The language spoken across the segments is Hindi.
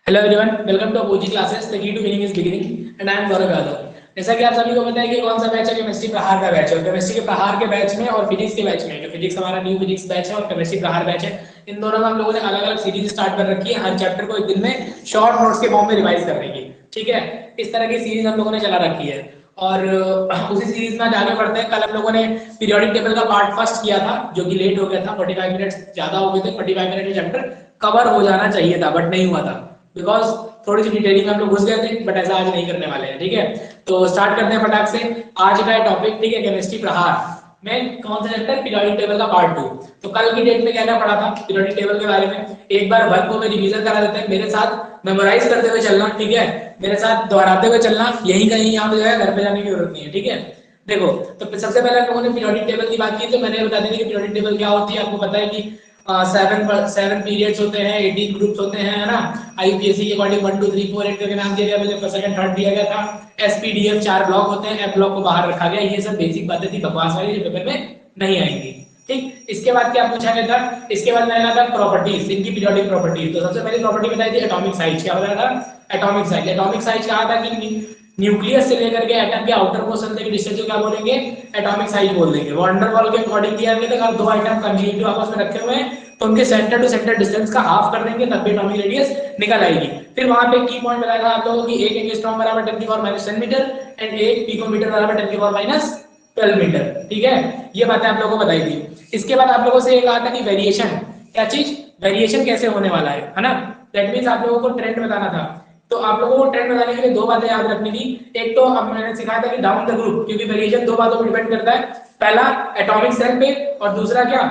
Hello everyone, welcome to Apogee classes. The key to winning is beginning and I am Gaurav Yadav. जैसा कि आप सभी को पता है कि कौन सा बैच है, केमिस्ट्री प्रहार का बैच है। और केमिस्ट्री के प्रहार के बैच में और फिजिक्स के बैच में, जो फिजिक्स हमारा न्यू फिजिक्स बैच है और केमिस्ट्री प्रहार बैच है, इन दोनों में हम लोगों ने अलग अलग सीरीज स्टार्ट कर रखी है। हर चैप्टर को एक दिन में शॉर्ट नोट्स के फॉर्म में रिवाइज करने की, ठीक है। इस तरह की सीरीज हम लोगों ने चला रखी है और उसी सीरीज में आज आगे बढ़ते हैं। कल हम लोगों ने पीरियोडिक टेबल का पार्ट फर्स्ट किया था, जो कि लेट हो गया था। 45 मिनट्स ज्यादा हो गए थे। 45 मिनट में चैप्टर कवर हो जाना चाहिए था, बट नहीं हुआ था बिकॉज थोड़ी सी डिटेलिंग में हम लोग घुस गए थे। बट ऐसा आज नहीं करने वाले हैं, ठीक है। तो स्टार्ट करते हैं फटाक से। आज का टॉपिक, ठीक है, केमिस्ट्री प्रहार में कौन सा चैप्टर, पीरियोडिक टेबल का पार्ट 2। तो कल की डेट में क्या क्या पढ़ा था पीरियोडिक टेबल के बारे में, एक बार वर्क को मैं रिवीजन करा देते हैं। मेरे साथ मेमोराइज करते हुए चलना, ठीक है, मेरे साथ दोहराते हुए चलना। यही कहीं यहाँ पे जो है घर पे जाने की जरूरत नहीं है, ठीक है। देखो, तो सबसे पहले हम लोगों ने पीरियोडिक टेबल की बात की। तो मैंने बता दी कि पीरियोडिक टेबल क्या होती है। आपको पता है कि सेवन पीरियड्स होते हैं, 18 ग्रुप्स होते हैं, है ना। आईपीएससी के अकॉर्डिंग 1 2 3 4 8 करके नाम दिया गया, मुझे फर्स्ट सेकंड थर्ड दिया गया था। एसपीडीएफ 4 ब्लॉक होते हैं, एफ ब्लॉक को बाहर रखा गया। ये सब बेसिक बातें थी, बकवास वाली, जो पेपर में नहीं आएंगी, ठीक। इसके बाद क्या पूछा गया था, इसके बाद मैंने था प्रॉपर्टीज, इनकी पीरियोडिक प्रॉपर्टीज। तो सबसे पहली प्रॉपर्टी बताई थी एटॉमिक साइज। क्या बताया था? Atomic size. एटॉमिक साइज कहा था कि न्यूक्लियस से लेकर के एटम के आउटर पोर्शन तक की डिस्टेंस को क्या बोलेंगे? एटॉमिक साइज बोल देंगे। वॉन डर वॉल के अकॉर्डिंग दिया गया था, अगर दो आइटम कंजिक्यूटिव आपस में रखे हुए हैं तो उनके सेंटर टू सेंटर डिस्टेंस का हाफ कर देंगे, तब भी एटॉमिक रेडियस निकल आएगी। फिर वहां पे की पॉइंट बताया था आप लोगों की, 1 एंगस्ट्रॉम बराबर 10 की पावर -10 मीटर एंड 1 पिकोमीटर बराबर 10 की पावर -12 मीटर, ठीक है। ये बातें आप लोगों को बताई थी। इसके बाद आप लोगों से ये कहा था कि वेरिएशन, क्या चीज, वेरिएशन कैसे होने वाला है ना। दैट मींस आप लोगों को ट्रेंड बताना था। तो आप लोगों को ट्रेंड बताने के लिए दो बातें याद रखनी थी। एक तो अब मैंने सिखाया था कि डाउन द ग्रुप, क्योंकि वेरिएशन दो बातों पर डिपेंड करता है। पहला एटॉमिक सेल पे और दूसरा क्या,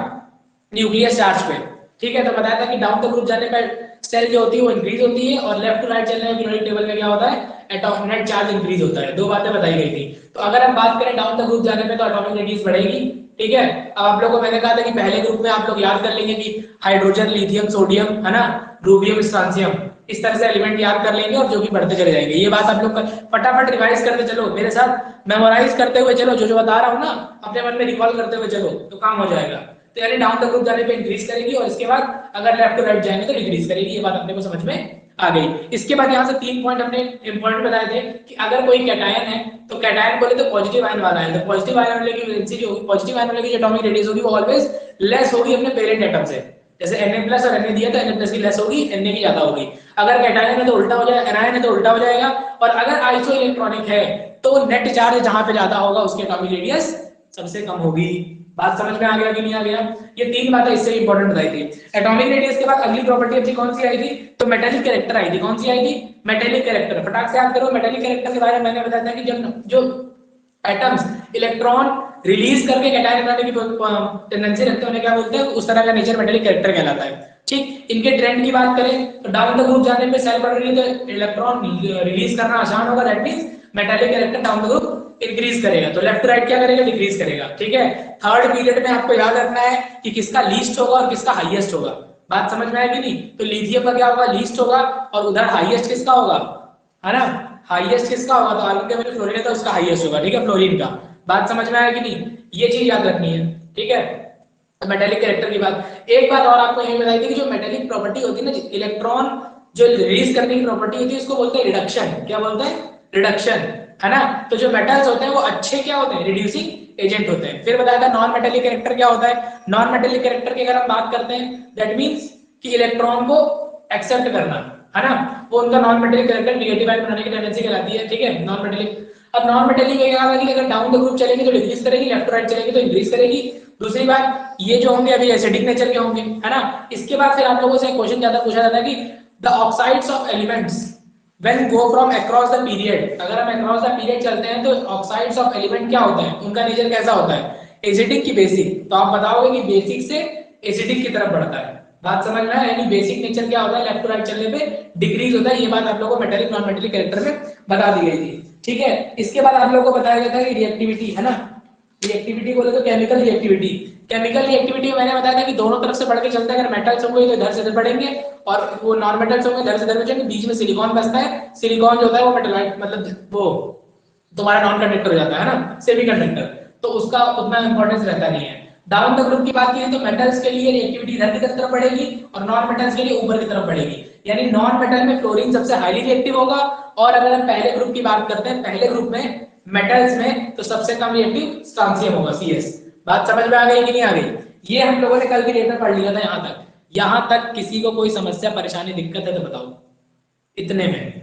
न्यूक्लियस चार्ज पे, ठीक है। तो बताया था कि डाउन द ग्रुप जाने पर सेल जो होती है वो इंक्रीज होती है और लेफ्ट टू राइट चलने में पीरियोडिक टेबल में क्या होता है, एटॉमिक नेट चार्ज इंक्रीज होता है। दो बातें बताई गई थी। तो अगर हम बात करें डाउन द ग्रुप जाने पे तो एटॉमिक रेडियस बढ़ेगी, ठीक है। अब आप लोगों को मैंने कहा था कि पहले ग्रुप में आप लोग याद कर लेंगे कि हाइड्रोजन, लिथियम, सोडियम, है ना, रूबियम, स्ट्रांसियम, इस तरह से एलिमेंट याद कर लेंगे और जो कि बढ़ते चले जाएंगे। ये बात आप लोग फटाफट रिवाइज करते चलो, मेरे साथ मेमोराइज करते हुए चलो। जो जो बता रहा हूँ ना, अपने मन में रिकॉल करते हुए चलो, तो काम हो जाएगा। तो यानी डाउन द ग्रुप जाने पे इंक्रीज करेगी और इसके बाद अगर लेफ्ट टू राइट जाएंगे तो डिक्रीज करेगी। ये बात अपने को समझ में आ गई। इसके बाद यहाँ से 3 पॉइंट हमने इंपॉर्टेंट बताए थे कि अगर कोई कैटायन है तो कैटायन बोले तो पॉजिटिव आयन वाला है। तो पॉजिटिव आयन वाले की वैलेंसी जो होगी, पॉजिटिव आयन वाले की जो एटॉमिक रेडियस होगी वो ऑलवेज लेस होगी अपने पेरेंट एटम से। जैसे Na+ और Na दिया तो Na+ की लेस होगी, Na की ज्यादा होगी। अगर कैटायन है तो उल्टा हो जाएगा, एनायन है तो उल्टा हो जाएगा। और अगर आइसो इलेक्ट्रॉनिक है तो नेट चार्ज जहां पे ज्यादा होगा उसकी एटॉमिक रेडियस सबसे कम होगी। बात समझ में आ गया कि नहीं आ गया? ये 3 बातें इससे इंपॉर्टेंट बताई थी। एटॉमिक रेडियस के बाद अगली प्रॉपर्टी अपनी कौन सी आई थी? तो मेटेलिक कैरेक्टर आई थी। कौन सी आई थी? Metallic character. फटाक से याद करो। मेटेलिक कैरेक्टर के बारे में मैंने बताया था कि जब जो एटम्स इलेक्ट्रॉन रिलीज करके कैटायन बनाने की टेंडेंसी रखते हैं उन्हें क्या बोलते हैं? उस तरह का नेचर मेटेलिक कैरेक्टर कहलाता है, ठीक। इनके ट्रेंड की बात करें तो डाउन द ग्रुप जाने पे सेल बढ़ रही है तो इलेक्ट्रॉन रिलीज करना आसान होगा। That means metallic character down the group increase करेगा। तो लेफ्ट टू राइट क्या करेगा? डिक्रीज करेगा, ठीक है। थर्ड पीरियड में आपको याद रखना है कि किसका लीस्ट होगा और किसका हाईएस्ट होगा। बात समझ में आएगी नहीं? तो लिथियम का क्या होगा? लीस्ट होगा। और उधर हाईएस्ट किसका होगा, है ना। हाईएस्ट किसका होगा? तो आर्गन के फ्लोरीन है तो उसका हाईएस्ट होगा, ठीक है, फ्लोरीन का। बात समझ में आएगी नहीं? ये चीज याद रखनी है, ठीक है। मेटेलिक कैरेक्टर की बात, एक बात और आपको यही बताई थी कि जो मेटेलिक प्रॉपर्टी होती है ना, इलेक्ट्रॉन जो रिलीज करने की प्रॉपर्टी होती है उसको बोलते हैं रिडक्शन। क्या बोलते हैं? रिडक्शन, है ना। तो जो मेटल्स होते हैं वो अच्छे क्या होते हैं? रिड्यूसिंग एजेंट होते हैं। फिर बताया था नॉन मेटेलिक कैरेक्टर क्या होता है। नॉन मेटेलिक कैरेक्टर की अगर हम बात करते हैं, दैट मींस कि इलेक्ट्रॉन को एक्सेप्ट करना, है ना, वो उनका non metallic character negative ion बनाने की टेंडेंसी कहलाती है, ठीक है, नॉन मेटेलिक। अब नॉन मेटेलिक में क्या होगा कि अगर डाउन द ग्रुप चलेगी तो डिक्रीज करेगी, लेफ्ट टू राइट चलेगी तो इंक्रीज करेगी। दूसरी बात, ये जो होंगे अभी एसिडिक नेचर के होंगे, है ना। इसके बाद फिर आप लोगों से क्वेश्चन ज्यादा पूछा जाता है कि the oxides of elements when go from across the period. अगर हम अक्रॉस द पीरियड चलते हैं तो ऑक्साइड्स ऑफ एलिमेंट क्या होता है, उनका नेचर कैसा होता है? एसिडिक की बेसिक। तो आप बताओगे कि बेसिक से एसिडिक की तरफ बढ़ता है। बात समझ में आया? यानी बेसिक नेचर क्या होता है? लेफ्ट टू राइट चलने पे डिक्रीज होता है। ये बात आप लोगों को मेटेलिक नॉन मेटेलिक कैरेक्टर में बता दी गई थी, ठीक है। इसके बाद आप लोगों को बताया गया था कि रिएक्टिविटी, है ना। रिएक्टिविटी बोले तो केमिकल रिएक्टिविटी। केमिकल रिएक्टिविटी में मैंने बताया था कि दोनों तरफ से बढ़ के चलता है। अगर मेटल्स होंगे तो इधर से इधर बढ़ेंगे और वो नॉन मेटल्स होंगे इधर से इधर बढ़ेंगे। बीच में सिलिकॉन बचता है। सिलिकॉन जो होता है वो मेटलाइट, मतलब वो तुम्हारा नॉन कंडक्टर हो जाता है ना, सेमी कंडक्टर। तो उसका उतना इंपॉर्टेंस रहता नहीं है। डाउन द ग्रुप की बात करें तो मेटल्स के लिए रिएक्टिविटी इधर की तरफ बढ़ेगी और नॉन मेटल्स के लिए ऊपर की तरफ बढ़ेगी। यानी नॉन मेटल में फ्लोरीन सबसे हाईली रिएक्टिव होगा, और अगर हम पहले ग्रुप की बात करते हैं, पहले ग्रुप में मेटल्स में तो सबसे कम रिएक्टिव स्ट्रांसियम होगा, CS। बात समझ में आ गई कि नहीं आ गई? ये हम लोगों ने कल भी डेटा पढ़ लिया था। यहां तक किसी को कोई समस्या परेशानी दिक्कत है तो बताओ? इतने में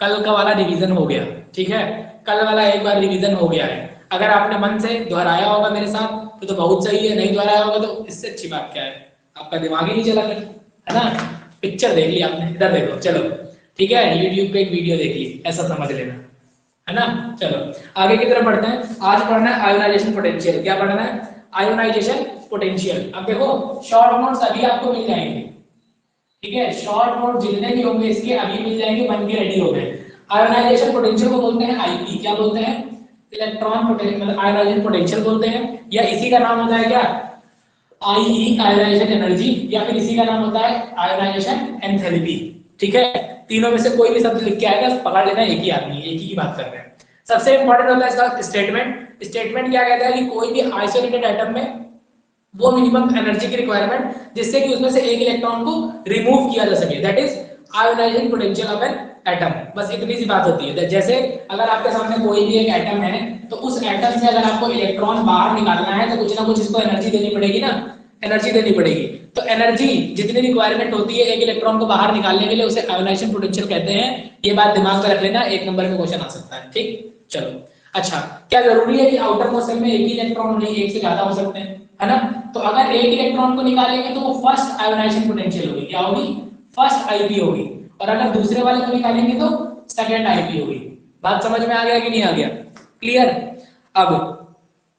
कल का वाला रिवीजन हो गया, ठीक है? कल वाला एक बार रिवीजन हो गया है। अगर आपने मन से दोहराया होगा मेरे साथ तो बहुत सही है, नहीं दोहराया होगा तो इससे अच्छी बात क्या है, आपका दिमाग ही नहीं चला फिर, है ना? पिक्चर देख ली आपने, इधर देखो, चलो ठीक है, यूट्यूब पे एक वीडियो देख ली, ऐसा समझ लेना, है ना? चलो आगे की तरफ बढ़ते हैं। आज पढ़ना है आयोनाइजेशन पोटेंशियल। क्या पढ़ना है? Ionization potential. अब देखो शॉर्ट नोट्स अभी आपको मिल जाएंगे, ठीक है? शॉर्ट नोट जितने भी होंगे इसके अभी मिल जाएंगे, बन के रेडी हो गए। आयोनाइजेशन पोटेंशियल को बोलते हैं आईपी। क्या बोलते हैं? इलेक्ट्रॉन पोटेंशियल, आयोनाइजेशन पोटेंशियल बोलते हैं, या इसी का नाम होता है क्या, आईई, आयोनाइजेशन एनर्जी, या फिर इसी का नाम होता है आयोनाइजेशन एंथैल्पी। ठीक है, तीनों में से कोई भी शब्द लिख के आएगा पकड़ लेना, एक ही आदमी है, एक ही की बात कर रहे हैं। सबसे इंपॉर्टेंट होता है इसका स्टेटमेंट। स्टेटमेंट क्या कहता है कि कोई भी आइसोलेटेड एटम में वो मिनिमम एनर्जी की रिक्वायरमेंट जिससे कि उसमें से एक इलेक्ट्रॉन को रिमूव किया जा सके, that is ionizing potential of an atom. बस इतनी सी बात होती है। जैसे अगर आपके सामने कोई भी एक एटम है तो उस एटम से अगर आपको इलेक्ट्रॉन बाहर निकालना है तो कुछ ना कुछ इसको एनर्जी देनी पड़ेगी ना, एनर्जी देनी पड़ेगी। तो एनर्जी जितनी रिक्वायरमेंट होती है एक इलेक्ट्रॉन को बाहर निकालने के लिए उसे आयोनाइजेशन पोटेंशियल कहते हैं। ये बात दिमाग में रख लेना, एक नंबर में क्वेश्चन आ सकता है। ठीक, चलो अच्छा, क्या जरूरी है कि आउटर मोस्ट शेल में एक ही इलेक्ट्रॉन नहीं, एक से ज्यादा हो सकते हैं, है ना? तो अगर एक इलेक्ट्रॉन को निकालेंगे तो वो फर्स्ट आयोनाइजेशन पोटेंशियल होगी, क्या होगी? फर्स्ट आईपी होगी। और अगर दूसरे वाले को निकालेंगे तो सेकंड आईपी होगी। बात समझ में आ गया कि नहीं आ गया? क्लियर? अब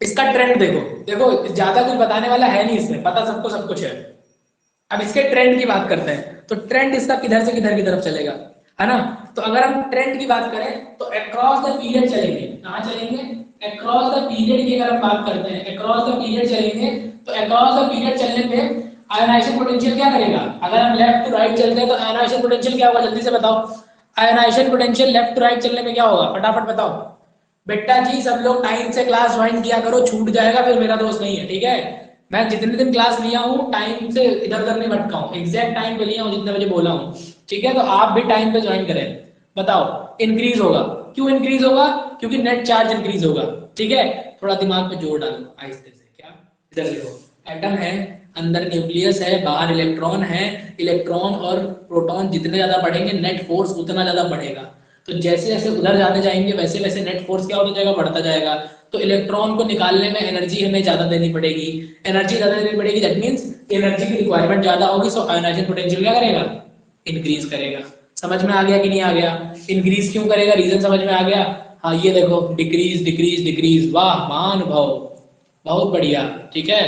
इसका ट्रेंड देखो, देखो ज्यादा कुछ बताने वाला है नहीं इसमें, पता सबको सब कुछ है। अब इसके ट्रेंड की बात करते हैं, तो ट्रेंड इसका किधर से किधर की तरफ चलेगा, है ना? तो अगर हम ट्रेंड की बात करें तो अक्रॉस द पीरियड चलेंगे। कहां चलेंगे? अक्रॉस द पीरियड की अगर हम बात करते हैं, अक्रॉस द पीरियड चलेंगे, तो अक्रॉस द पीरियड चलने पे आयोनाइजेशन पोटेंशियल क्या करेगा? अगर हम लेफ्ट टू राइट चलते हैं तो आयोनाइजेशन पोटेंशियल क्या होगा, जल्दी से बताओ? Ionization potential left to right चलने में क्या होगा, फटाफट बताओ बेटा जी। सब लोग टाइम से क्लास ज्वाइन किया करो, छूट जाएगा फिर मेरा दोस्त नहीं है, ठीक है? मैं जितने दिन क्लास लिया हूँ टाइम से इधर उधर नहीं भटका हूँ, एग्जैक्ट टाइम पे लिया हूँ जितने बजे बोला हूँ, ठीक है? तो आप भी टाइम पे ज्वाइन करें। बताओ, इंक्रीज होगा। क्यों इंक्रीज होगा? क्योंकि नेट चार्ज इंक्रीज होगा, ठीक है? थोड़ा दिमाग पे जोर डालो आहिस्ते से। क्या? इधर देखो, एटम है, अंदर न्यूक्लियस है, बाहर इलेक्ट्रॉन है। इलेक्ट्रॉन और प्रोटॉन जितने ज्यादा बढ़ेंगे नेट फोर्स उतना ज्यादा बढ़ेगा। तो जैसे जैसे उधर जाने जाएंगे वैसे वैसे नेट फोर्स क्या होता जाएगा, बढ़ता जाएगा। तो इलेक्ट्रॉन को निकालने में एनर्जी हमें ज्यादा देनी पड़ेगी, एनर्जी ज्यादा देनी पड़ेगी, दैट मींस एनर्जी की रिक्वायरमेंट ज्यादा होगी। सो आयोनाइजेशन पोटेंशियल क्या करेगा? इंक्रीज करेगा। समझ में आ गया कि नहीं आ गया? इंक्रीज क्यों करेगा, रीजन समझ में आ गया? हाँ ये देखो, डिक्रीज डिक्रीज डिक्रीज, वाह महानुभाव, बहुत बढ़िया, ठीक है?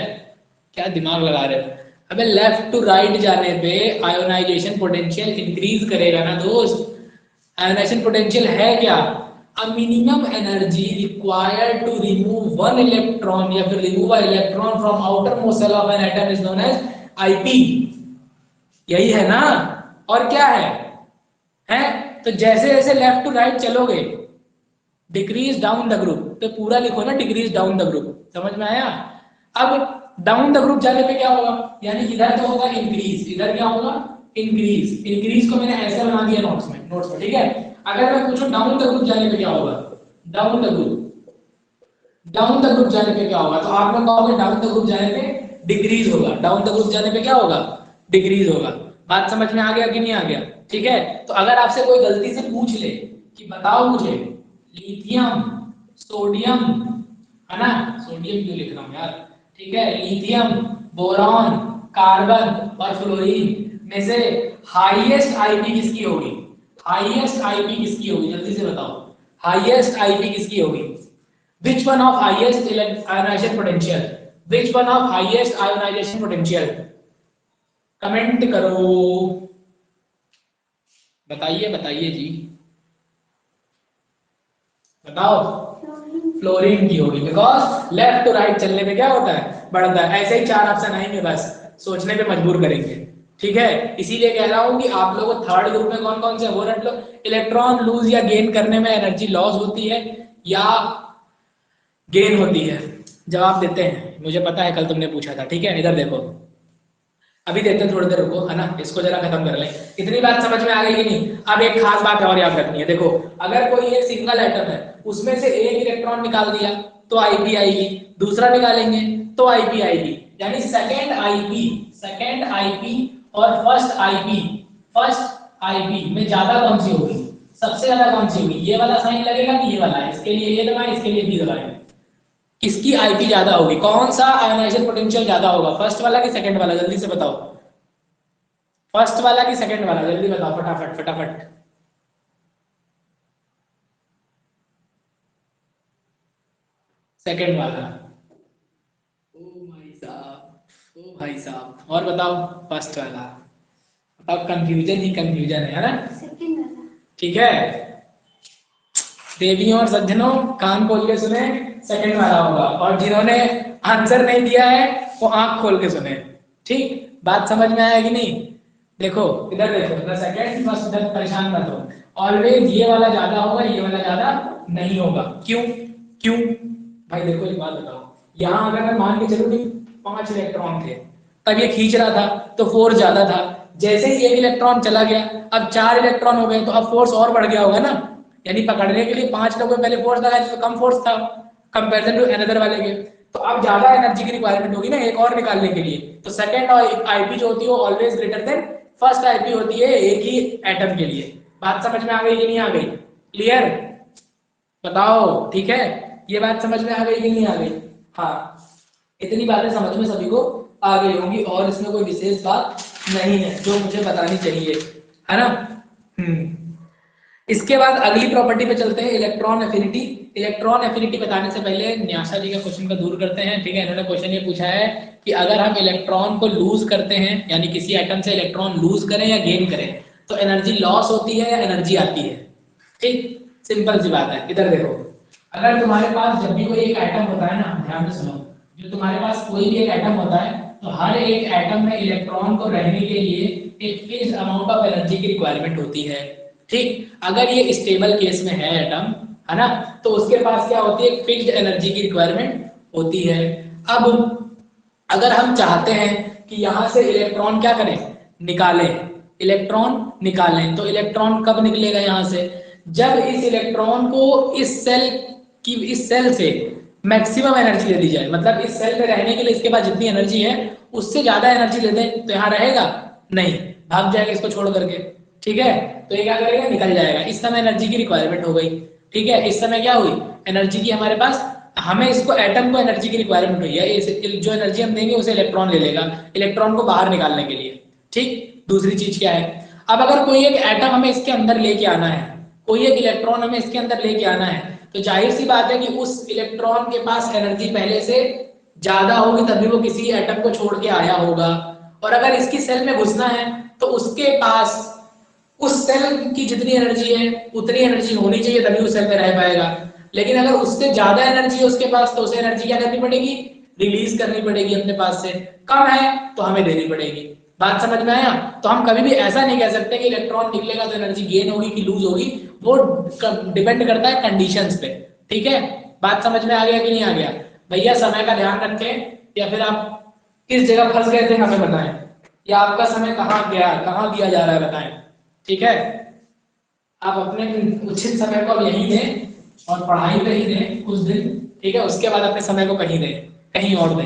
क्या दिमाग लगा रहे हो? अबे लेफ्ट टू राइट जाने पे आयोनाइजेशन पोटेंशियल इंक्रीज करेगा ना दोस्त। आयोनाइजेशन पोटेंशियल है क्या? a minimum energy required to remove one electron या फिर remove a electron from outermost shell of an atom is known as IP। यही है ना? और क्या है? हैं? तो जैसे जैसे लेफ्ट टू राइट चलोगे, डिक्रीज डाउन द ग्रुप, तो पूरा लिखो ना, डिक्रीज डाउन द ग्रुप। समझ में आया? अब डाउन द ग्रुप जाने पे क्या होगा, यानी इधर तो होगा इंक्रीज, इधर क्या होगा? इंक्रीज। इंक्रीज को मैंने ऐसे बना दिया नोट्स में, ठीक है? अगर मैं पूछूं डाउन द ग्रुप जाने पे क्या होगा, down the group, down the group जाने पे क्या होगा, तो आप लोग कहोगे डाउन द ग्रुप जाने पे डिक्रीज होगा। डाउन द ग्रुप जाने पे क्या होगा? डिक्रीज होगा। बात समझ में आ गया कि नहीं आ गया? ठीक है? तो अगर आपसे कोई गलती से पूछ ले कि बताओ मुझे लिथियम, सोडियम, है ना? सोडियम क्यों लिख रहा हूं यार, ठीक है? लिथियम, बोरॉन, कार्बन और फ्लोरीन में से हाईएस्ट आईपी किसकी होगी? हाईएस्ट आईपी किसकी होगी, जल्दी से बताओ? हाईएस्ट आईपी किसकी होगी? Which one of highest ionization potential? Which one of highest ionization potential? Comment करो, बताइए बताइए जी, बताओ। फ्लोरीन की होगी, बिकॉज लेफ्ट टू राइट चलने पे क्या होता है? बढ़ता है। ऐसे ही चार ऑप्शन आएंगे, बस सोचने पे मजबूर करेंगे, ठीक है? इसीलिए कह रहा हूं कि आप लोगों को थर्ड ग्रुप में कौन कौन से वो रट लो। इलेक्ट्रॉन लूज या गेन करने में एनर्जी लॉस होती है या गेन होती है, जवाब देते हैं, मुझे पता है कल तुमने पूछा था, ठीक है। इधर देखो, अभी देते हैं, थोड़ी देर रुको, है ना, इसको जरा खत्म कर लें। इतनी बात समझ में आ गई कि नहीं? अब एक खास बात और याद रखनी है, देखो अगर कोई एक सिंगल एटम है, उसमें से एक इलेक्ट्रॉन निकाल दिया तो आईपी आएगी, दूसरा निकालेंगे तो आईपी आएगी, यानी सेकंड आईपी और फर्स्ट आईपी में ज्यादा कौन सी होगी, सबसे ज्यादा कौन सी होगी? ये वाला साइन लगेगा कि ये वाला? इसके लिए ये दबाएं, इसके लिए बी दबाएं। किसकी आईपी ज्यादा होगी, कौन सा आयोनाइजेशन पोटेंशियल ज्यादा होगा, फर्स्ट वाला कि सेकंड वाला? जल्दी से बताओ, फर्स्ट वाला कि सेकंड वाला? जल्दी बताओ, फटाफट फटाफट। सेकंड वाला। ओ भाई साहब, ओ भाई साहब, और बताओ फर्स्ट वाला। अब कंफ्यूजन ही कंफ्यूजन है ना? सेकंड वाला। ठीक है देवियों और सज्जनों, कान खोल के सुने, सेकंड वाला होगा, और जिन्होंने आंसर नहीं दिया है वो आंख खोल के सुने। ठीक, बात समझ में आया कि नहीं? देखो इधर देखो, इधर सेकंड फर्स्ट, इधर परेशान मत हो। ऑलवेज ये वाला ज्यादा होगा, ये वाला ज्यादा नहीं होगा। क्यों? क्यों भाई? देखो एक बात बताओ, यहाँ अगर मैं मान के चलूं कि 5 इलेक्ट्रॉन थे, तब ये खींच रहा था तो फोर्स ज्यादा था। जैसे ही एक इलेक्ट्रॉन चला गया, अब 4 इलेक्ट्रॉन हो गए, तो अब फोर्स और बढ़ गया होगा ना। यानी पकड़ने के लिए 5 लोगों ने पहले फोर्स लगाया तो कम फोर्स था कंपेरिजन टू अनदर वाले के, तो अब ज्यादा एनर्जी की रिक्वायरमेंट होगी ना एक और निकालने के लिए। तो सेकंड आईपी जो होती है वो always greater than first IP होती है एक ही एटम के लिए। बात समझ में आ गई कि नहीं आ गई? क्लियर? बताओ, ठीक है? ये बात समझ में आ गई कि नहीं आ गई? हाँ, इतनी बातें समझ में सभी को आ गई होंगी, और इसमें कोई विशेष बात नहीं है जो मुझे बतानी चाहिए, है ना? इसके बाद अगली प्रॉपर्टी पे चलते हैं, इलेक्ट्रॉन एफिनिटी। इलेक्ट्रॉन एफिनिटी बताने से पहले न्यासा जी का क्वेश्चन को दूर करते हैं, ठीक है। इन्होंने क्वेश्चन ये पूछा है कि अगर हम इलेक्ट्रॉन को लूज करते हैं, यानी किसी एटम से इलेक्ट्रॉन लूज करें या गेन करें, तो एनर्जी लॉस होती है या एनर्जी आती है? ठीक, सिंपल सी बात है। इधर देखो, अगर तुम्हारे पास जब भी कोई एक एटम होता है ना, ध्यान से सुनो, जो तुम्हारे पास कोई भी एक एटम होता है, तो हर एक एटम में इलेक्ट्रॉन को रहने के लिए एक फिक्स्ड अमाउंट ऑफ एनर्जी की रिक्वायरमेंट होती है। ठीक, अगर ये स्टेबल केस में है एटम, है ना, तो उसके पास क्या होती है, एक फिक्स्ड एनर्जी की रिक्वायरमेंट होती है। अब अगर हम चाहते हैं कि यहां से इलेक्ट्रॉन क्या करें, निकालें, इलेक्ट्रॉन निकालें, तो इलेक्ट्रॉन कब निकलेगा यहां से? जब इस इलेक्ट्रॉन को इस सेल से मैक्सिमम एनर्जी दे दी जाए, मतलब इस सेल में रहने के लिए इसके पास जितनी एनर्जी है उससे ज्यादा एनर्जी दे दें, तो यहाँ रहेगा नहीं, भाग जाएगा इसको छोड़ करके। ठीक है, तो ये क्या करेगा, निकल जाएगा। इस समय एनर्जी की रिक्वायरमेंट हो गई। ठीक है, इस समय क्या हुई, एनर्जी की हमारे पास, हमें इसको एटम को एनर्जी की रिक्वायरमेंट हुई है, जो एनर्जी हम देंगे उसे इलेक्ट्रॉन ले लेगा, इलेक्ट्रॉन को बाहर निकालने के लिए। ठीक, दूसरी चीज क्या है, अब अगर कोई एक एटम हमें इसके अंदर लेके आना है, कोई एक इलेक्ट्रॉन हमें इसके अंदर लेके आना है, तो जाहिर सी बात है कि उस इलेक्ट्रॉन के पास एनर्जी पहले से ज्यादा होगी, तभी वो किसी एटम को छोड़ के आया होगा। और अगर इसकी सेल में घुसना है तो उसके पास उस सेल की जितनी एनर्जी है उतनी एनर्जी होनी चाहिए, तभी उस सेल में रह पाएगा। लेकिन अगर उससे ज्यादा एनर्जी है उसके पास, तो उसे एनर्जी क्या करनी पड़ेगी, रिलीज करनी पड़ेगी अपने पास से। कम है तो हमें देनी पड़ेगी। बात समझ में आया? तो हम कभी भी ऐसा नहीं कह सकते कि इलेक्ट्रॉन निकलेगा तो एनर्जी गेन होगी कि लूज होगी, वो डिपेंड करता है कंडीशंस पे। ठीक है, बात समझ में आ गया कि नहीं आ गया? भैया समय का ध्यान रखें, या फिर आप किस जगह फंस गए थे हमें बताएं, या आपका समय कहाँ गया, कहाँ दिया जा रहा है बताएं। ठीक है, आप अपने उचित समय को अब यहीं दें और पढ़ाई पे ही दें कुछ दिन। ठीक है, उसके बाद अपने समय को कहीं दें, कहीं और दें।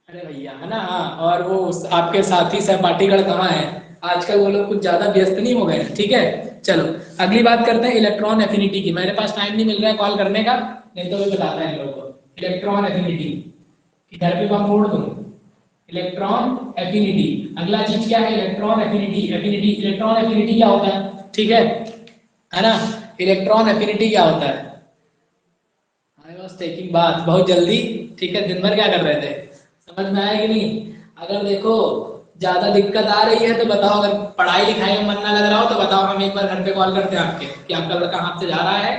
अरे भैया, है ना? हाँ, और वो आपके साथी सहपाठीगण कहाँ है आजकल? वो लोग कुछ ज्यादा व्यस्त नहीं हो गए? ठीक है, चलो अगली बात करते हैं इलेक्ट्रॉन एफिनिटी की। मेरे पास टाइम नहीं मिल रहा है कॉल करने का, नहीं तो मैं बताता है इन लोगों को इलेक्ट्रॉन एफिनिटी। घर पे मैं मोड़ दूं, इलेक्ट्रॉन एफिनिटी। अगला चीज क्या है, electron affinity. Affinity, electron affinity क्या होता है? ठीक है ना? इलेक्ट्रॉन एफिनिटी क्या होता है? आई वाज टेकिंग बात बहुत जल्दी। ठीक है, दिन भर क्या कर रहे थे, समझ में आया कि नहीं? अगर देखो ज्यादा दिक्कत आ रही है तो बताओ, अगर पढ़ाई लिखाई में मन ना लग रहा हो तो बताओ, हम एक बार घर पे कॉल करते हैं आपके कि आपका लड़का हाथ से जा रहा है।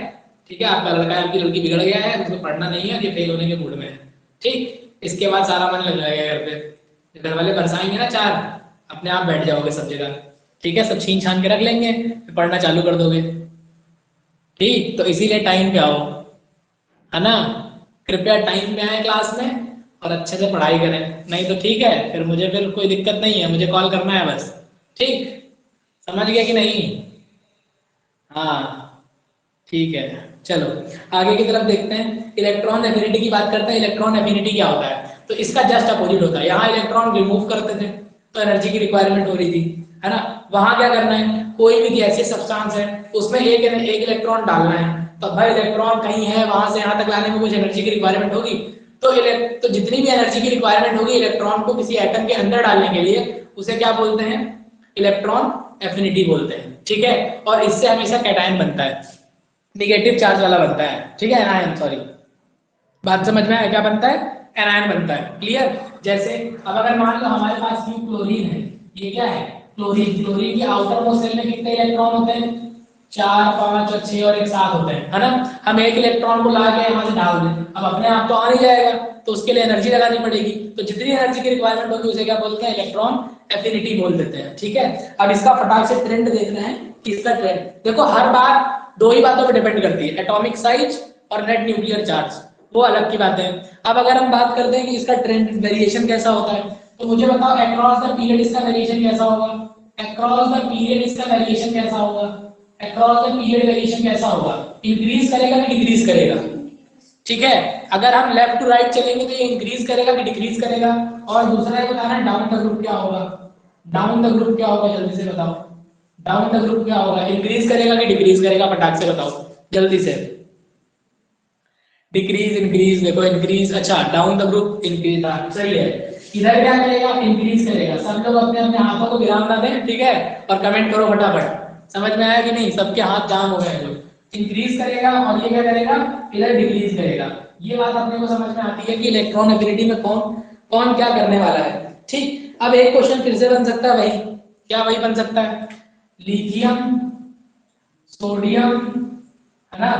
ठीक है, आपका लड़का आपकी लड़की बिगड़ गया है, उसको पढ़ना नहीं है, ये फेल होने के मूड में है। ठीक, इसके बाद सारा मन लग जाएगा घर पे, घर वाले बरसाएंगे ना चार, अपने आप बैठ जाओगे सब जगह। ठीक है, सब छीन छान के रख लेंगे, फिर पढ़ना चालू कर दोगे। ठीक, तो इसीलिए टाइम पे आओ, है ना? कृपया टाइम में आए क्लास में और अच्छे से पढ़ाई करें, नहीं तो ठीक है फिर मुझे फिर कोई दिक्कत नहीं है, मुझे कॉल करना है बस। ठीक, समझ गया कि नहीं? हाँ ठीक है, चलो आगे की तरफ देखते हैं। इलेक्ट्रॉन एफिनिटी की बात करते हैं। इलेक्ट्रॉन एफिनिटी क्या होता है? तो इसका जस्ट अपोजिट होता है। यहाँ इलेक्ट्रॉन रिमूव करते थे तो एनर्जी की रिक्वायरमेंट हो रही थी, है ना। वहां क्या करना है, कोई भी गैसीय सब्सटेंस है उसमें एक इलेक्ट्रॉन डालना है, तो भाई इलेक्ट्रॉन कहीं है वहां से यहाँ तक लाने में कुछ एनर्जी की रिक्वायरमेंट होगी। तो जितनी भी एनर्जी की रिक्वायरमेंट होगी इलेक्ट्रॉन को किसी एटम के अंदर डालने के लिए, उसे क्या बोलते हैं? इलेक्ट्रॉन एफिनिटी बोलते हैं। ठीक है, और इससे हमेशा कैटायन बनता है, निगेटिव चार्ज वाला बनता है। ठीक है, एनायन, सॉरी, बात समझ में आया? क्या बनता है? एनायन बनता है। क्लियर? जैसे अब अगर मान लो हमारे पास ये क्लोरीन है, ये क्या है? क्लोरीन। क्लोरीन के आउटर मोस्ट शेल में कितने इलेक्ट्रॉन होते हैं? 4 5 और 6 और एक साथ होते हैं, है ना। हम एक इलेक्ट्रॉन को ला के यहाँ से डाल दें, अब अपने आप तो आ नहीं जाएगा, तो उसके लिए एनर्जी लगानी पड़ेगी। तो जितनी एनर्जी की रिक्वायरमेंट होगी उसे क्या बोलते हैं? इलेक्ट्रॉन एफिनिटी बोल देते हैं। ठीक है, अब इसका फटाक से ट्रेंड देखना है कि इसका ट्रेंड देखो, हर बात दो ही बातों पर डिपेंड करती है, एटॉमिक साइज और नेट न्यूक्लियर चार्ज, वो अलग की बात है। अब अगर हम बात करते हैं कि इसका ट्रेंड वेरिएशन कैसा होता है, तो मुझे बताओ अक्रॉस द पीरियड इसका वेरिएशन कैसा होगा? अक्रॉस द पीरियड इसका वेरिएशन कैसा होगा? अक्रॉस द पीरियड वेरिएशन कैसा होगा? इंक्रीज करेगा कि डिक्रीज करेगा? ठीक है, अगर हम लेफ्ट टू राइट चलेंगे तो ये इंक्रीज करेगा कि डिक्रीज करेगा? और दूसरा ये बताना डाउन द ग्रुप क्या होगा? डाउन द ग्रुप क्या होगा, जल्दी से बताओ। डाउन द ग्रुप क्या होगा, इंक्रीज करेगा कि डिक्रीज करेगा? फटाक से बताओ जल्दी से। डिक्रीज इंक्रीज, देखो इंक्रीज, अच्छा डाउन द ग्रुप इंक्रीज, सही है। इधर क्या करेगा? इंक्रीज करेगा। सब लोग अपने अपने हाथों को विराम ना दें, ठीक है, और कमेंट करो फटाफट। समझ में आया कि नहीं? सबके हाथ जाम हो गए लोग। इंक्रीज करेगा और ये क्या करेगा? इधर डिक्रीज करेगा। ये बात अपने को समझ में आती है कि इलेक्ट्रॉन एफिनिटी में कौन कौन क्या करने वाला है। ठीक, अब एक क्वेश्चन फिर से बन सकता है भाई, क्या भाई बन सकता है? लिथियम, सोडियम, है ना,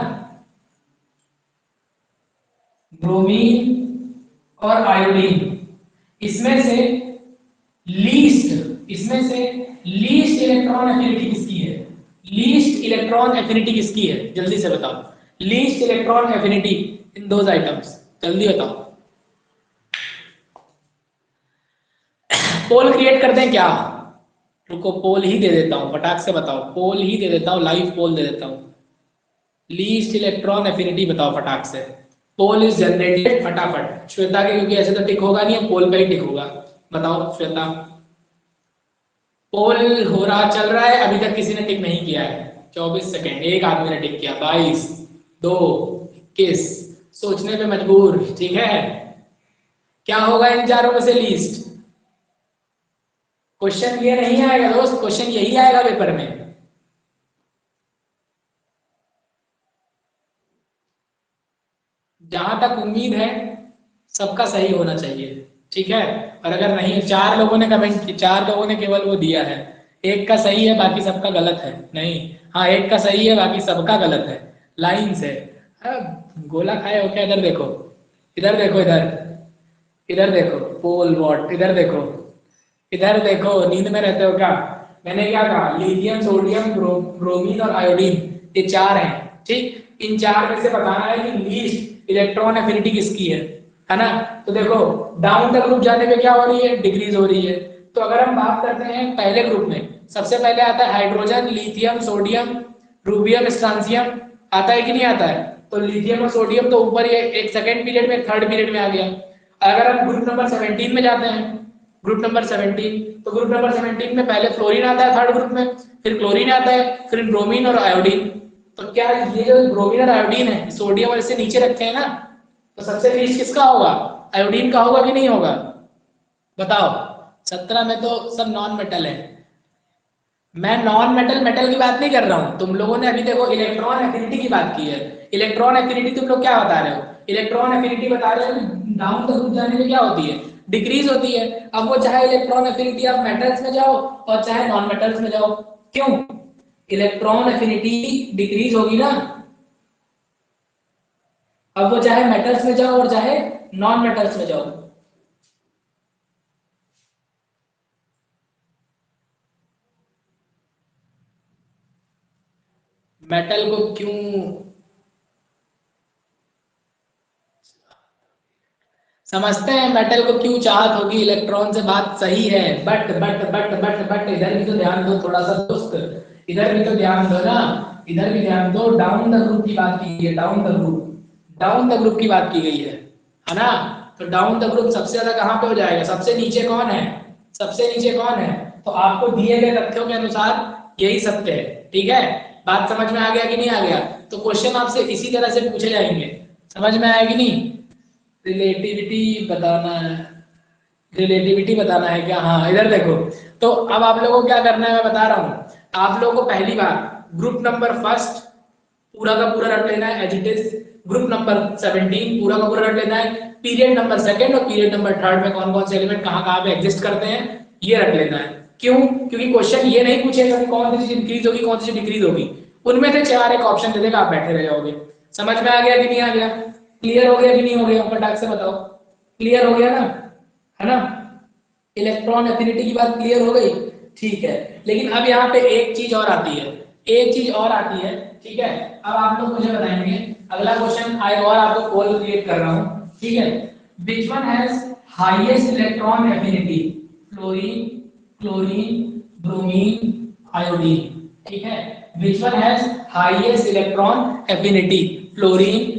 ब्रोमीन और आयोडीन, इसमें से इसमें से लीस्ट इलेक्ट्रॉन एफिनिटी किसकी है? लीस्ट इलेक्ट्रॉन एफिनिटी किसकी है, जल्दी से बताओ। Least electron affinity in those items, जल्दी बताओ। पोल क्रिएट कर दें क्या? रुको, पोल ही दे देता हूं, फटाक से बताओ, पोल ही दे देता हूं, लाइव पोल दे देता हूं। लीस्ट इलेक्ट्रॉन एफिनिटी बताओ फटाक से। पोल इज जनरेटेड, फटाफट श्वेता के, क्योंकि ऐसे तो टिक होगा नहीं, पोल पे ही टिक होगा। बताओ श्वेता, पोल हो रहा, चल रहा है, अभी तक किसी ने टिक नहीं किया है। 24 सेकेंड, एक आदमी ने टिक किया। 22, 2, 21, सोचने पे मजबूर। ठीक है, क्या होगा इन चारों में से लीस्ट? क्वेश्चन ये नहीं आएगा दोस्त, क्वेश्चन यही आएगा पेपर में। जहां तक उम्मीद है सबका सही होना चाहिए। ठीक है, और अगर नहीं, चार लोगों ने कमेंट, चार लोगों ने केवल वो दिया है, एक का सही है बाकी सबका गलत है। नहीं, हाँ एक का सही है बाकी सबका गलत है, लाइन से। गोला खाए हो क्या? इधर देखो, इधर देखो, इधर, इधर देखो, पोल वॉट, इधर देखो, इधर देखो, नींद में रहते हो क्या? मैंने क्या कहा? लिथियम, सोडियम, ब्रोमीन और आयोडीन, ये चार हैं। ठीक, इन चार में से बताना है कि लीस्ट इलेक्ट्रॉन एफिनिटी किसकी है ना। तो देखो, डाउन द ग्रुप जाने पे क्या हो रही है? डिक्रीज हो रही है। तो अगर हम बात करते हैं पहले ग्रुप में, सबसे पहले आता है hydrogen, lithium, sodium, rubidium, strontium, आता है कि नहीं आता है? तो लिथियम और सोडियम तो ऊपर ये एक सेकंड पीरियड में, थर्ड पीरियड में आ गया। अगर हम ग्रुप नंबर 17 में जाते हैं, ग्रुप नंबर 17, तो ग्रुप नंबर 17 में पहले फ्लोरीन आता है थर्ड ग्रुप में, फिर क्लोरीन आता है, फिर ब्रोमीन और आयोडीन। तो क्या ये जो ब्रोमीन और आयोडीन है, सोडियम और इससे नीचे रखे हैं ना, तो सबसे लीस्ट किसका होगा? आयोडीन का होगा कि नहीं होगा? बताओ। 17 में तो सब नॉन मेटल है। मैं नॉन मेटल मेटल की बात नहीं कर रहा हूं, तुम लोगों ने अभी देखो इलेक्ट्रॉन एफिनिटी की बात की है। इलेक्ट्रॉन एफिनिटी तुम लोग क्या बता रहे हो? इलेक्ट्रॉन एफिनिटी बता रहे हो कि डाउन द ग्रुप जाने में क्या होती है? डिक्रीज होती है। अब वो चाहे इलेक्ट्रॉन एफिनिटी आप मेटल्स में जाओ और चाहे नॉन मेटल्स में जाओ, क्यों? इलेक्ट्रॉन एफिनिटी डिक्रीज होगी ना। अब वो चाहे मेटल्स में जाओ और चाहे नॉन मेटल्स में जाओ। मेटल को क्यों? समझते हैं मेटल को क्यों चाहत होगी इलेक्ट्रॉन से, बात सही है, बट इधर भी तो ध्यान दो थोड़ा सा दोस्त, इधर भी तो ध्यान दो ना, इधर भी ध्यान दो। डाउन द ग्रुप की बात की गई है, down the group, down the group की बात की गई है ना। तो डाउन द ग्रुप सबसे ज्यादा कहाँ पे हो जाएगा, सबसे नीचे कौन है, सबसे नीचे कौन है, तो आपको दिए गए तथ्यों के अनुसार यही सत्य है, ठीक है। बात समझ में आ गया कि नहीं आ गया, तो क्वेश्चन आपसे इसी तरह से पूछे जाएंगे, समझ में आया कि नहीं। रिलेटिविटी बताना है, रिलेटिविटी बताना है क्या, हाँ इधर देखो। तो अब आप लोगों को क्या करना है मैं बता रहा हूँ, आप लोगों को पहली बार ग्रुप नंबर फर्स्ट पूरा का पूरा रट लेना है as it is, group number 17 पूरा का पूरा रट लेना है, पीरियड नंबर सेकंड और पीरियड नंबर थर्ड में कौन कौन से एलिमेंट कहाँ कहाँ पे एग्जिस्ट करते हैं ये रट लेना है। क्यों, क्योंकि क्वेश्चन ये नहीं पूछेगा कि कौन सी चीज इंक्रीज होगी कौन सी चीज डिक्रीज होगी, उनमें से चार एक ऑप्शन दे देगा, आप बैठे रह जाओगे। समझ में आ गया कि नहीं आ गया, क्लियर हो गया कि नहीं हो गया, फटाक से बताओ, क्लियर हो गया ना, है ना। इलेक्ट्रॉन एफिनिटी की बात क्लियर हो गई, ठीक है। लेकिन अब यहाँ पे एक चीज और आती है, एक चीज और आती है, ठीक है। अब आप लोग मुझे बताएंगे, अगला क्वेश्चन आए और आपको पोल क्रिएट कर रहा हूँ, ठीक है। Which one has highest electron affinity, fluorine, chlorine, bromine, iodine, ठीक है। Which one has highest electron affinity, fluorine,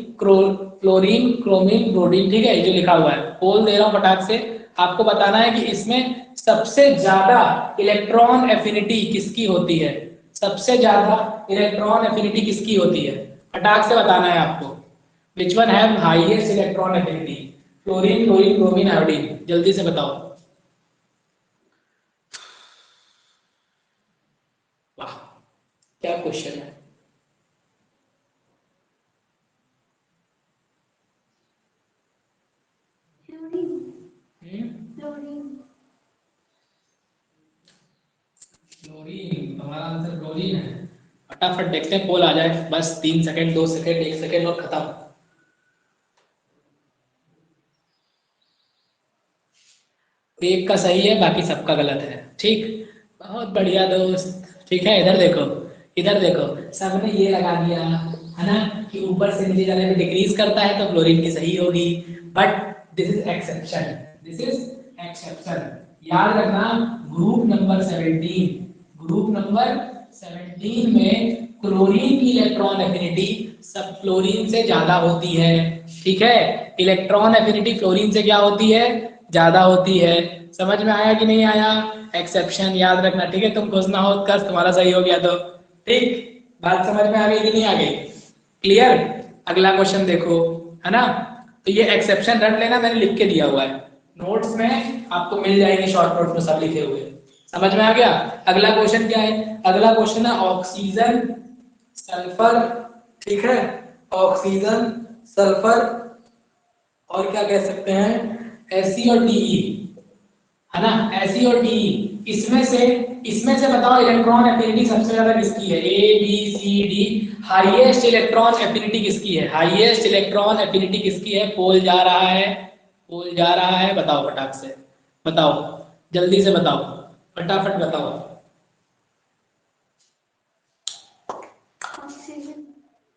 chlorine, chromine, bromine, ठीक है। जो लिखा हुआ है पोल दे रहा हूँ फटाक से, आपको बताना है कि इसमें सबसे ज्यादा इलेक्ट्रॉन एफिनिटी किसकी होती है, सबसे ज्यादा इलेक्ट्रॉन एफिनिटी किसकी होती है, फटाक से बताना है आपको। Which one have highest electron affinity, chlorine, chlorine, bromine, iodine, जल्दी से बताओ। वाह क्या क्वेश्चन है। क्लोरीन, हमारा आंसर क्लोरीन है। फटाफट देखते हैं पोल आ जाए, बस 3 सेकंड, 2 सेकंड, 1 सेकंड और खत्म। एक का सही है बाकी सबका गलत है, ठीक, बहुत बढ़िया दोस्त, ठीक है। इधर देखो, इधर देखो, सबने ये लगा दिया है ना कि ऊपर से नीचे जाने में डिक्रीज करता है तो क्लोरीन की सही होगी, but this is exception, this is exception. याद रखना ग्रुप नंबर 17, ग्रुप नंबर 17 में क्लोरीन की इलेक्ट्रॉन एफिनिटी सब फ्लोरीन से ज्यादा होती है, ठीक है। इलेक्ट्रॉन एफिनिटी फ्लोरीन से क्या होती है, ज्यादा होती है। समझ में आया कि नहीं आया, एक्सेप्शन याद रखना, ठीक है। तुम खुश ना हो कर तुम्हारा सही हो गया तो ठीक, बात समझ में आ गई कि नहीं आ गई, क्लियर। अगला क्वेश्चन देखो, है ना। तो ये एक्सेप्शन रट लेना, मैंने लिख के दिया हुआ है नोट्स में, आपको मिल जाएंगे शॉर्ट नोट में सब लिखे हुए, समझ में आ गया। अगला क्वेश्चन क्या है, अगला क्वेश्चन है ऑक्सीजन, सल्फर, ठीक है, ऑक्सीजन, सल्फर और क्या कह सकते हैं एसी और डीई, है ना, एसी और डीई। इसमें से बताओ इलेक्ट्रॉन एफिनिटी सबसे ज्यादा किसकी है, A B C D, highest electron affinity किसकी है, हाईएस्ट इलेक्ट्रॉन एफिनिटी किसकी है, पोल जा रहा है, पोल जा रहा है, बताओ फटाक से बताओ, जल्दी से बताओ, फटाफट बताओ।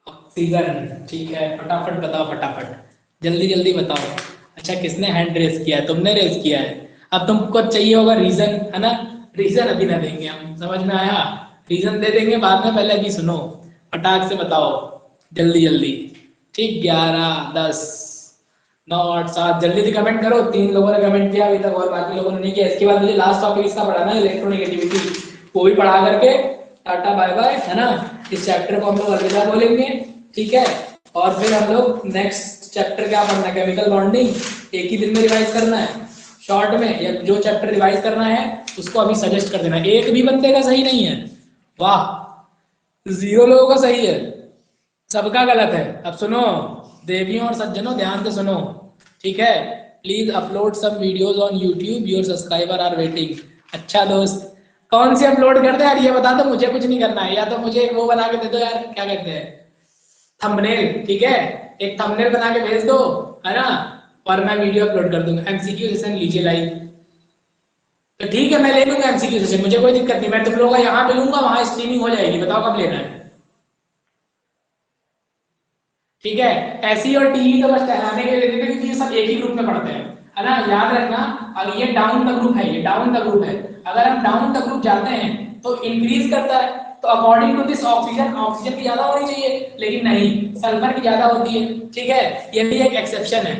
ऑक्सीजन, ठीक है, फटाफट बताओ, फटाफट जल्दी जल्दी बताओ। अच्छा किसने हैंड रेस किया है, तुमने रेस किया है। अब तुमको चाहिए होगा रीजन, है ना, रीजन अभी ना देंगे हम, समझ में आया, रीजन दे देंगे बाद में, पहले अभी सुनो, फटाक से बताओ जल्दी जल्दी, ठीक। 11, 10, 9, 8, 7, जल्दी से कमेंट करो। 3 लोगों ने कमेंट किया अभी तक और बाकी लोगों ने नहीं किया। इसके बाद मुझे लास्ट टॉपिक इसका पढ़ाना है इलेक्ट्रोनेगेटिविटी, वो भी पढ़ा करके टाटा बाय बाय, है ना। इस चैप्टर को हम लोग अलविदा बोलेंगे, ठीक है। और फिर हम लोग नेक्स्ट चैप्टर क्या पढ़ना है, केमिकल बॉन्डिंग, एक ही दिन में रिवाइज करना है शॉर्ट में, या जो चैप्टर रिवाइज करना है उसको अभी सजेस्ट कर देना। एक भी बंदे का सही नहीं है, वाह, 0 लोगों का सही है, सबका गलत है। अब सुनो देवियों और सज्जनों, ध्यान से सुनो, ठीक है। Please upload some videos on YouTube, your subscriber are waiting. अच्छा दोस्त, कौन सी अपलोड कर दे यार, ये बता दो, मुझे कुछ नहीं करना है, या तो मुझे वो बना के दे दो यार, क्या कहते हैं थंबनेल, ठीक है, एक थंबनेल बना के भेज दो, है ना, और मैं वीडियो अपलोड कर दूंगा। एमसीक्यू सेशन लीजिए लाइव, तो ठीक है मैं ले लूंगा एमसीक्यू सेशन, मुझे कोई दिक्कत नहीं, मैं तुम लोगों का यहाँ मिलूंगा, वहां स्ट्रीमिंग हो जाएगी, बताओ कब लेना है। ठीक है। एसई और टीई तो बस टहराने के लिए देते हैं क्योंकि ये सब एक ही ग्रुप में पढ़ते हैं, है ना, याद रखना। अब ये डाउन द ग्रुप है, ये डाउन द ग्रुप है, अगर हम डाउन द ग्रुप जाते हैं तो इंक्रीज करता है, तो according to this oxygen, oxygen की ज्यादा होनी चाहिए, लेकिन नहीं, सल्फर की ज्यादा होती है। ठीक है, ये भी एक एक्सेप्शन है।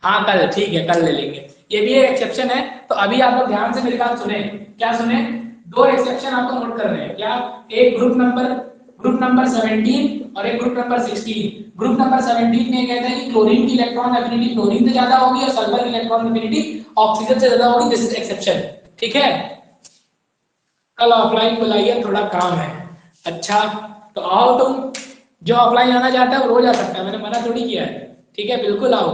हाँ कल, ठीक है कल ले लेंगे, ये भी एक एक्सेप्शन है। तो अभी आप लोग ध्यान से मेरी बात सुने, क्या सुने, दो एक्सेप्शन आपको नोट कर रहे हैं क्या, एक ग्रुप नंबर 17 और एक ग्रुप नंबर 16। ग्रुप नंबर 17 में कहता है कि क्लोरीन की इलेक्ट्रॉन एफिनिटी क्लोरीन से ज्यादा होगी और सल्फर की इलेक्ट्रॉन एफिनिटी ऑक्सीजन से ज्यादा होगी, दिस इज एक्सेप्शन। ठीक है, कल ऑफलाइन बुलाइए, थोड़ा काम है। अच्छा, तो आओ तुम, जो ऑफलाइन आना चाहता है वो रोज आ सकता है, मैंने मना थोड़ी किया है। ठीक है, बिल्कुल आओ,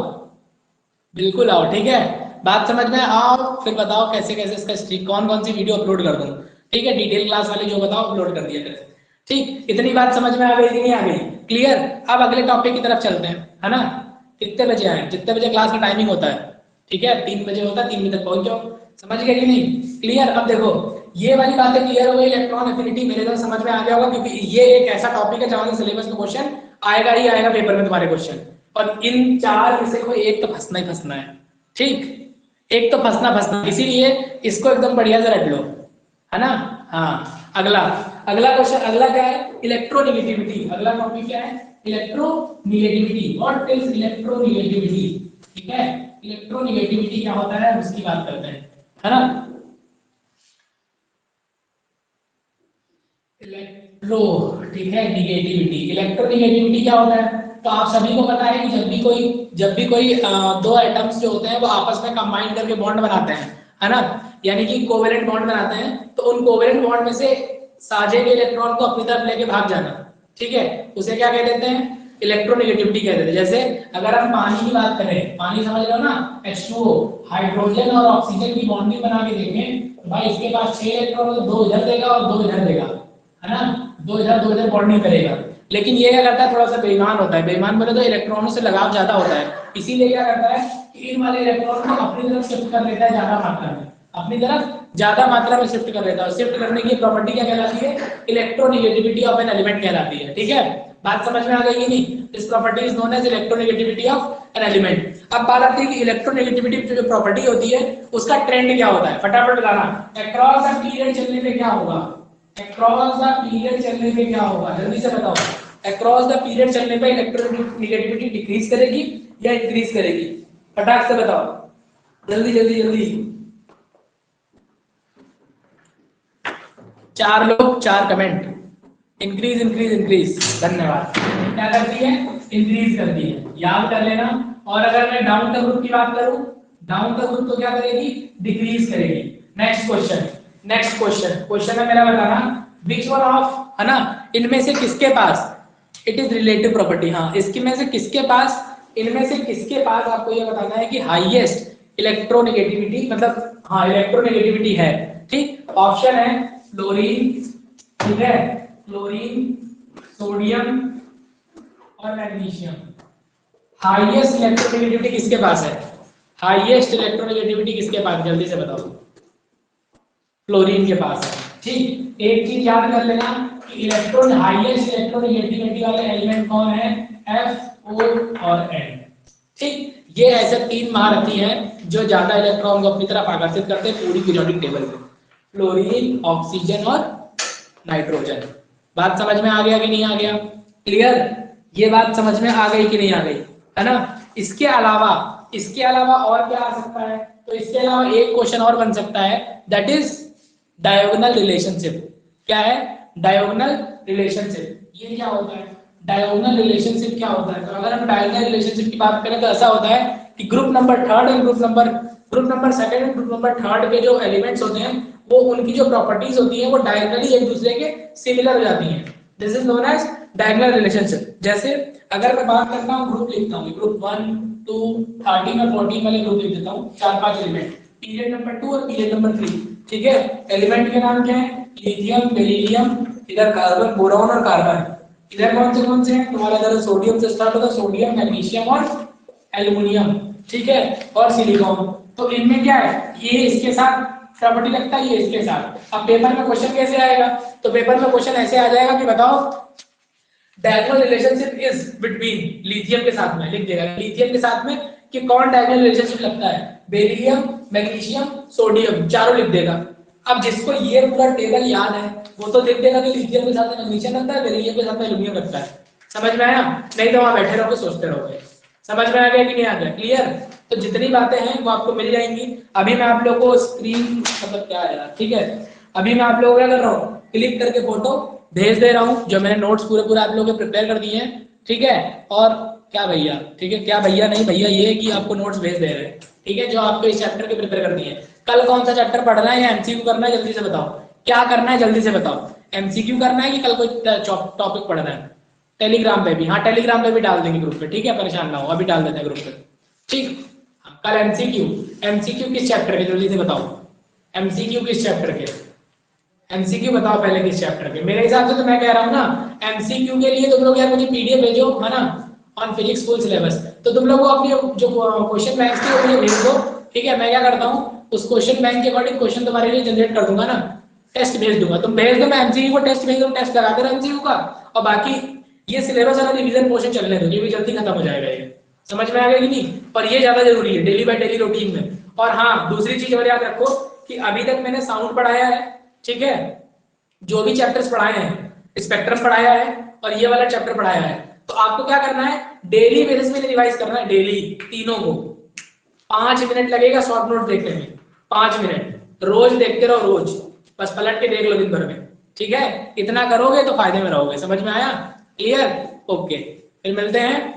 बिल्कुल आओ। ठीक है, बात समझ में, आओ फिर बताओ कैसे कैसे इसका स्ट्रीक, कौन कौन सी वीडियो अपलोड कर दूं। ठीक है, डिटेल क्लास वाली जो बताओ अपलोड कर दिया करें। ठीक, इतनी बात समझ में आ गई कि नहीं आ गई, क्लियर। अब अगले टॉपिक की तरफ चलते हैं, है ना। कितने बजे आए, जितने बजे क्लास का टाइमिंग होता है, ठीक है 3 बजे होता है, 3 बजे तक पहुंच जाओ। समझ गए कि नहीं, क्लियर। अब देखो ये वाली बातें क्लियर हो गई, इलेक्ट्रॉन एफिनिटी मेरे तरह समझ में आ गया होगा, क्योंकि ये एक ऐसा टॉपिक है जहां से सिलेबस में क्वेश्चन आएगा ही आएगा पेपर में तुम्हारे क्वेश्चन, और इन चार में से कोई एक तो फंसना ही फंसना है। ठीक, एक तो फंसना फंसना, इसीलिए इसको एकदम बढ़िया से रट लो, है ना। हाँ, अगला अगला क्वेश्चन, अगला क्या है, इलेक्ट्रोनिगेटिविटी। अगला टॉपिक क्या है, इलेक्ट्रोनिगेटिविटी। What is electronegativity. ठीक है, इलेक्ट्रोनिगेटिविटी क्या होता है उसकी बात करते हैं, है ना। इलेक्ट्रो, ठीक है, निगेटिविटी, इलेक्ट्रोनिगेटिविटी क्या होता है, तो आप सभी को पता है कि जब भी कोई दो एटम्स जो होते हैं वो आपस में कंबाइन करके बॉन्ड बनाते हैं, है ना, यानी कि कोवेलेंट बॉन्ड बनाते हैं, तो उन कोवेलेंट बॉन्ड में से साझे के इलेक्ट्रॉन को अपनी तरफ लेके भाग जाना, ठीक है, उसे क्या कह देते हैं, इलेक्ट्रोनिगेटिविटी कह देते हैं। जैसे अगर हम पानी की बात करें, पानी समझ रहे हो ना, H2O, हाइड्रोजन और ऑक्सीजन की बॉन्डिंग बना के देखें, तो भाई इसके पास 6 इलेक्ट्रॉन, तो 2 इधर देगा और 2 इधर देगा, है ना, 2 इधर बॉन्डिंग करेगा। लेकिन ये क्या करता है, थोड़ा सा बेईमान होता है, बेईमान बोले तो इलेक्ट्रॉनों से लगाव ज्यादा होता है, इसीलिए क्या करता है कि इन वाले इलेक्ट्रॉन को अपनी तरफ शिफ्ट कर लेता है ज्यादा मात्रा में, अपनी तरफ ज्यादा मात्रा में शिफ्ट कर लेता है। शिफ्ट करने की प्रॉपर्टी क्या कहलाती है, इलेक्ट्रोनिगेटिविटी ऑफ एन एलिमेंट कहलाती है। ठीक है, बात समझ में आ गई कि नहीं, this property is known as electronegativity of an element. अब बात आती है कि इलेक्ट्रोनिगेटिविटी जो प्रॉपर्टी होती है उसका ट्रेंड क्या होता है, फटाफट बताना, अक्रॉस द पीरियड चलने पे क्या होगा, अक्रॉस द पीरियड चलने पे क्या होगा, जल्दी से बताओ। अक्रॉस द पीरियड चलने पे इलेक्ट्रोनिगेटिविटी डिक्रीज करेगी या इंक्रीज करेगी, फटाक से बताओ, जल्दी जल्दी जल्दी। 4 लोग 4 कमेंट, इंक्रीज इंक्रीज इंक्रीज, धन्यवाद। क्या करती है, इंक्रीज करती है, याद कर लेना। और अगर मैं डाउन द ग्रुप की बात करूं, डाउन द ग्रुप तो क्या करेगी, डिक्रीज करेगी। नेक्स्ट क्वेश्चन, नेक्स्ट क्वेश्चन है मेरा, बताना विच वन ऑफ, है ना, इनमें से किसके पास, इट इज रिलेटिव प्रॉपर्टी, हाँ इसकी में से किसके पास, इनमें से किसके पास आपको ये बताना है कि हाईएस्ट इलेक्ट्रोनेगेटिविटी, मतलब हाँ इलेक्ट्रोनेगेटिविटी है। ठीक, ऑप्शन है फ्लोरीन, ठीक है, क्लोरीन, सोडियम और मैग्नीशियम। हाईएस्ट इलेक्ट्रोनेगेटिविटी किसके पास है, हाईएस्ट इलेक्ट्रोनेगेटिविटी किसके पास, जल्दी से बताओ, फ्लोरीन के पास है। ठीक, एक चीज याद कर लेना कि इलेक्ट्रॉन, हाईएस्ट इलेक्ट्रोनेगेटिविटी वाले एलिमेंट कौन है, F, O और N। ठीक, ये ऐसे 3 महारथी हैं जो ज्यादा इलेक्ट्रॉन को अपनी तरफ आकर्षित करते हैं पूरी पीरियोडिक टेबल में, फ्लोरीन, ऑक्सीजन और नाइट्रोजन। बात समझ में आ गया कि नहीं आ गया, क्लियर, ये बात समझ में आ गई कि नहीं आ गई, है ना। इसके अलावा और क्या आ सकता है, तो इसके अलावा एक क्वेश्चन और बन सकता है, दैट इज डायगोनल रिलेशनशिप। क्या है, डायगोनल रिलेशनशिप, ये क्या होता है, डायगोनल रिलेशनशिप क्या होता है, तो अगर हम डायगोनल रिलेशनशिप की बात करें तो ऐसा होता है कि ग्रुप नंबर थर्ड और ग्रुप नंबर सेकंड और ग्रुप नंबर थर्ड के जो एलिमेंट्स होते हैं वो, उनकी जो प्रॉपर्टीज होती हैं वो डायगोनली एक दूसरे के सिमिलर हो जाती हैं, this is known as diagonal relationship. जैसे अगर मैं बात करता हूँ, ग्रुप लिखता हूँ, ग्रुप 1, 2, 13 और 14 वाले ग्रुप लिख देता हूँ, 4-5 एलिमेंट, पीरियड नंबर 2 और पीरियड नंबर 3, ठीक है। एलिमेंट के नाम क्या है, लिथियम, बेरिलियम, इधर कार्बन, बोरॉन और कार्बन, इधर कौन से हैं तुम्हारा, इधर सोडियम से स्टार्ट होता है, सोडियम, मैग्नीशियम और एल्युमिनियम, ठीक है, और सिलिकॉन। तो इनमें क्या है, ये इसके साथ प्रॉपर्टी लगता है, ये इसके साथ। अब पेपर में क्वेश्चन कैसे आएगा, तो पेपर में क्वेश्चन ऐसे आ जाएगा कि बताओ diagonal relationship is between lithium के साथ में, लिख देगा लिथियम के साथ में कि कौन डायगोनल रिलेशनशिप लगता है, बेरिलियम, मैग्नीशियम, सोडियम, चारों लिख देगा। अब जिसको ये पूरा टेबल याद है वो तो लिख देगा कि लिथियम के साथ में मैग्नीशियम लगता है, बेरिलियम के साथ में एल्यूमिनियम लगता है। समझ में आया? नहीं तो वहां बैठे रहोगे सोचते रहोगे। समझ में आ गया कि नहीं आ गया? क्लियर? तो जितनी बातें हैं वो आपको मिल जाएंगी। अभी मैं आप लोगों को स्क्रीन मतलब क्या है यार, ठीक है, अभी मैं आप लोगों को क्या कर रहा हूँ, क्लिक करके फोटो भेज दे रहा हूँ जो मैंने नोट्स पूरे पूरे आप लोगों के प्रिपेयर कर दिए हैं, ठीक है। और क्या भैया, ठीक है, क्या भैया नहीं भैया ये कि आपको नोट्स भेज दे रहे हैं, ठीक है, जो आपको इस चैप्टर के प्रिपेयर कर दिए हैं। कल कौन सा चैप्टर पढ़ना है या एमसीक्यू करना है, जल्दी से बताओ क्या करना है, जल्दी से बताओ। एमसीक्यू करना है कि कल कोई टॉपिक पढ़ना है? टेलीग्राम पे भी, हाँ टेलीग्राम पे भी डाल देंगे ग्रुप पे, ठीक है, परेशान ना हो, अभी डाल देते हैं ग्रुप पे, ठीक। कल एमसीक्यू, एमसीक्यू किस चैप्टर के, जल्दी से बताओ, एमसीक्यू किस चैप्टर के, एमसीक्यू बताओ पहले किस चैप्टर के। मेरे हिसाब से तो मैं कह रहा हूँ ना, एमसीक्यू के लिए तुम लोग यार मुझे पीडीएफ भेजो, है ना, ऑन फिजिक्स फुल सिलेबस। तो तुम लोग अपनी जो क्वेश्चन बैंक थी वो मुझे भेज दो, ठीक है। मैं क्या करता हूँ, उस क्वेश्चन बैंक के अकॉर्डिंग क्वेश्चन तुम्हारे लिए जनरेट कर दूंगा ना, टेस्ट भेज दूंगा, तुम भेज दो, मैं एमसीक्यू को टेस्ट भेज दूँ, टेस्ट लगा दे एमसीक्यू का, और बाकी ये सिलेबस वाला रिवीजन पोर्शन चलने दो, ये भी जल्दी खत्म हो जाएगा ये। समझ में आ गया कि नहीं? और ये ज्यादा जरूरी है डेली बाय डेली रूटीन में। और हाँ दूसरी चीज और याद रखो कि अभी तक मैंने साउंड पढ़ाया है, ठीक है, जो भी चैप्टर्स पढ़ाए हैं, स्पेक्ट्रम पढ़ाया है और ये वाला चैप्टर पढ़ाया है, तो आपको क्या करना है, डेली बेसिस में रिवाइज करना है, डेली तीनों को। 5 मिनट लगेगा शॉर्ट नोट देखने में, 5 मिनट रोज देखते रहो, रोज बस पलट के देख लो दिन भर में, ठीक है। इतना करोगे तो फायदे में रहोगे। समझ में आया? क्लियर? ओके, फिर मिलते हैं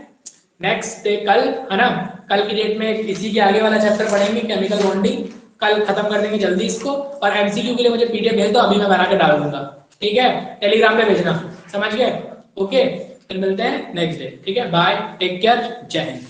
नेक्स्ट डे कल, है ना। कल की डेट में इसी के आगे वाला चैप्टर पढ़ेंगे, केमिकल बॉन्डिंग, कल खत्म कर देंगे जल्दी इसको। और एमसीक्यू के लिए मुझे पीडीएफ भेज दो, अभी मैं बना के डाल दूंगा, ठीक है, टेलीग्राम पे भेजना। समझ गए? ओके, फिर मिलते हैं नेक्स्ट डे, ठीक है, बाय, टेक केयर, जय हिंद।